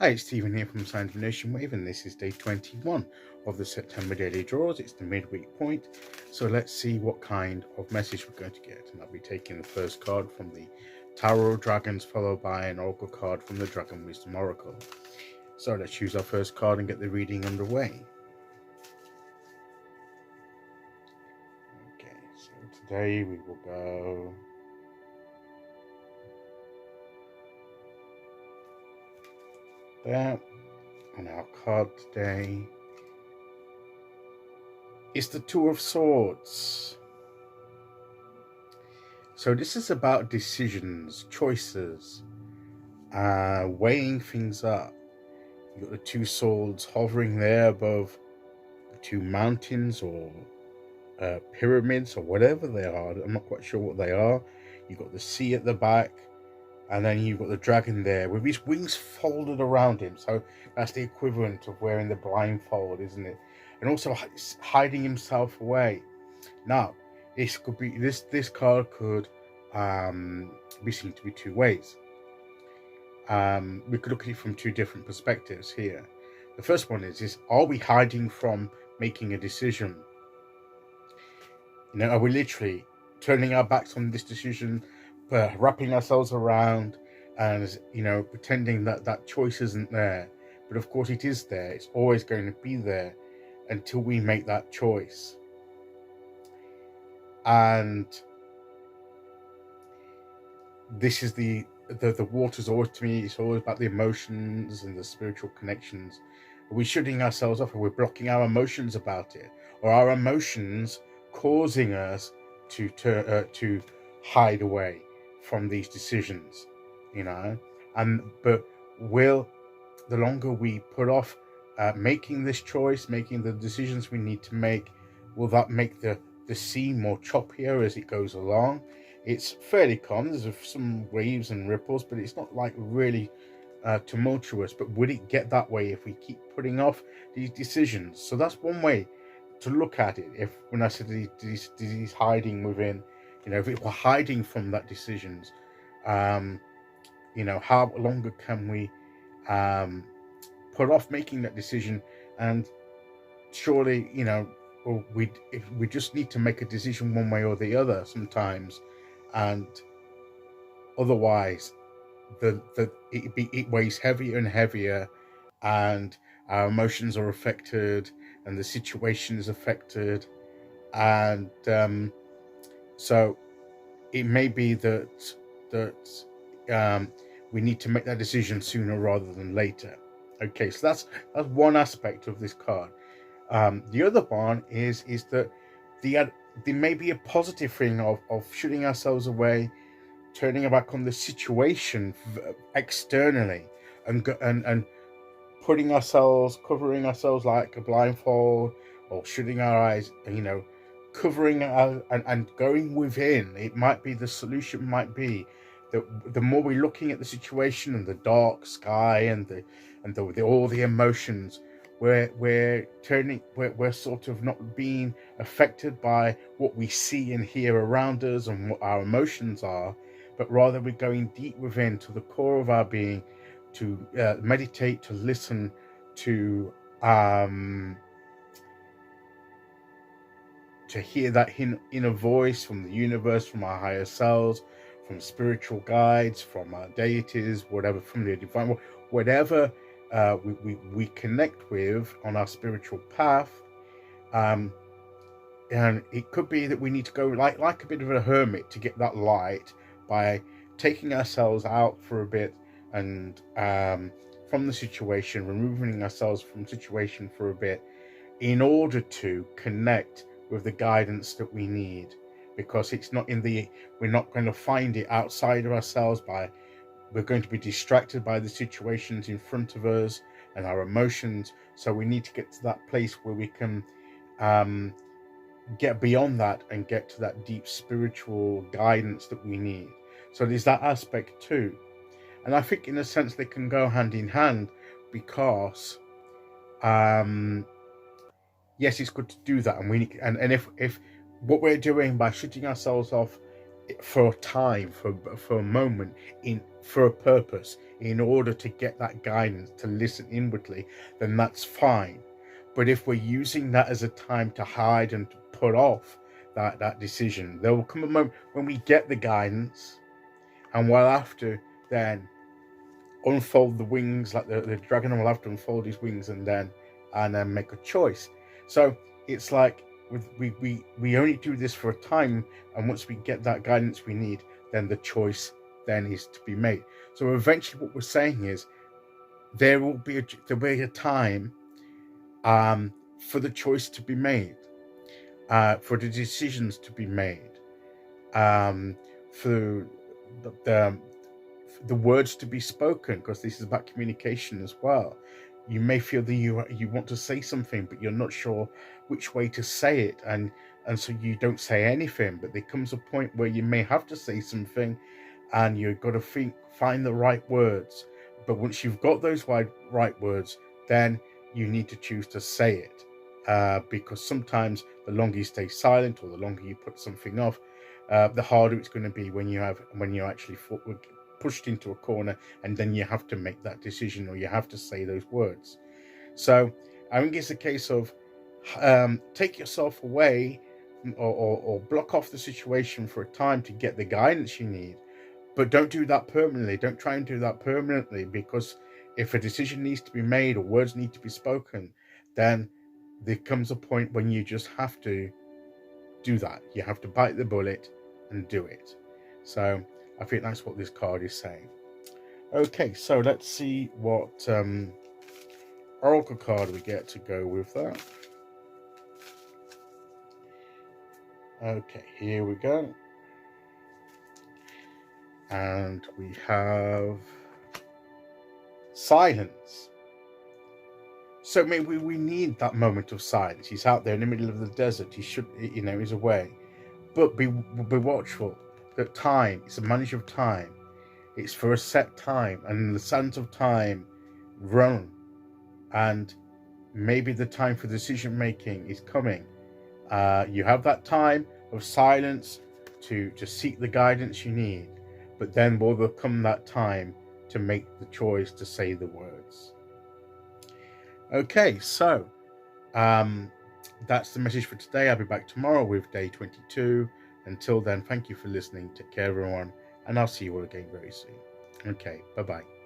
Hi, it's Stephen here from Sign of Nation Wave, and this is day 21 of the September daily draws. It's the midweek point, so let's see what kind of message we're going to get. And I'll be taking the first card from the Tower of Dragons, followed by an Oracle card from the Dragon Wisdom Oracle. So let's choose our first card and get the reading underway. Okay, so today we will go there, and our card today is the Two of Swords. So this is about decisions, choices, weighing things up. You've got the two swords hovering there above the two mountains or pyramids or whatever they are. I'm not quite sure what they are. You've got the sea at the back, and then you've got the dragon there with his wings folded around him. So that's the equivalent of wearing the blindfold, isn't it? And also hiding himself away. Now, this could be this card could be seen to be two ways. We could look at it from two different perspectives here. The first one is are we hiding from making a decision? Are we literally turning our backs on this decision, wrapping ourselves around, and pretending that choice isn't there? But of course it is there. It's always going to be there until we make that choice. And this is the water's always, to me, it's always about the emotions and the spiritual connections. Are we shutting ourselves off? Are we blocking our emotions about it? Or are emotions causing us to hide away from these decisions? But will, the longer we put off making this choice, making the decisions we need to make, will that make the sea more choppier as it goes along? It's fairly calm. There's some waves and ripples, but it's not like really tumultuous. But would it get that way if we keep putting off these decisions? So that's one way to look at it. If when I said he's hiding within, if it were hiding from that decisions, how longer can we put off making that decision? And surely, we just need to make a decision one way or the other sometimes, and otherwise it weighs heavier and heavier, and our emotions are affected, and the situation is affected, and so it may be that we need to make that decision sooner rather than later. Okay, so that's one aspect of this card. The other one is that there may be a positive thing of shutting ourselves away, turning back on the situation externally, and putting ourselves, covering ourselves like a blindfold, or shutting our eyes, covering and going within. It might be, the solution might be that the more we're looking at the situation and the dark sky and all the emotions, we're sort of not being affected by what we see and hear around us and what our emotions are, but rather we're going deep within to the core of our being, to meditate, to listen, to hear that inner voice from the universe, from our higher selves, from spiritual guides, from our deities, whatever, from the divine, whatever we connect with on our spiritual path. And it could be that we need to go like a bit of a hermit to get that light, by taking ourselves out for a bit and from the situation, removing ourselves from the situation for a bit, in order to connect with the guidance that we need. Because it's not we're not going to find it outside of ourselves. We're going to be distracted by the situations in front of us and our emotions. So we need to get to that place where we can get beyond that and get to that deep spiritual guidance that we need. So there's that aspect too. And I think in a sense they can go hand in hand, because yes, it's good to do that, and we need, and if what we're doing by shutting ourselves off for a time, for a moment, for a purpose, in order to get that guidance, to listen inwardly, then that's fine. But if we're using that as a time to hide and to put off that decision, there will come a moment when we get the guidance, and we'll have to then unfold the wings, like the dragon will have to unfold his wings and then make a choice. So it's like we only do this for a time, and once we get that guidance we need, then the choice then is to be made. So eventually what we're saying is there will be a time for the choice to be made, for the decisions to be made, for the words to be spoken, because this is about communication as well. You may feel that you want to say something, but you're not sure which way to say it, and so you don't say anything. But there comes a point where you may have to say something, and you've got to find the right words. But once you've got those right words, then you need to choose to say it, because sometimes the longer you stay silent, or the longer you put something off, the harder it's going to be when you actually pushed into a corner, and then you have to make that decision, or you have to say those words. So I think it's a case of take yourself away, or block off the situation for a time to get the guidance you need, but don't do that permanently. Don't try and do that permanently, because if a decision needs to be made or words need to be spoken, then there comes a point when you just have to do that. You have to bite the bullet and do it. So I think that's what this card is saying. Okay, so let's see what oracle card we get to go with that. Okay, here we go. And we have silence. So maybe we need that moment of silence. He's out there in the middle of the desert. He should, he's away. But be watchful. That time, it's a manager of time. It's for a set time, and the sands of time run, and maybe the time for decision making is coming. You have that time of silence to seek the guidance you need, but then will come that time to make the choice to say the words. Okay, so that's the message for today. I'll be back tomorrow with day 22. Until then, thank you for listening. Take care, everyone, and I'll see you all again very soon. Okay, bye-bye.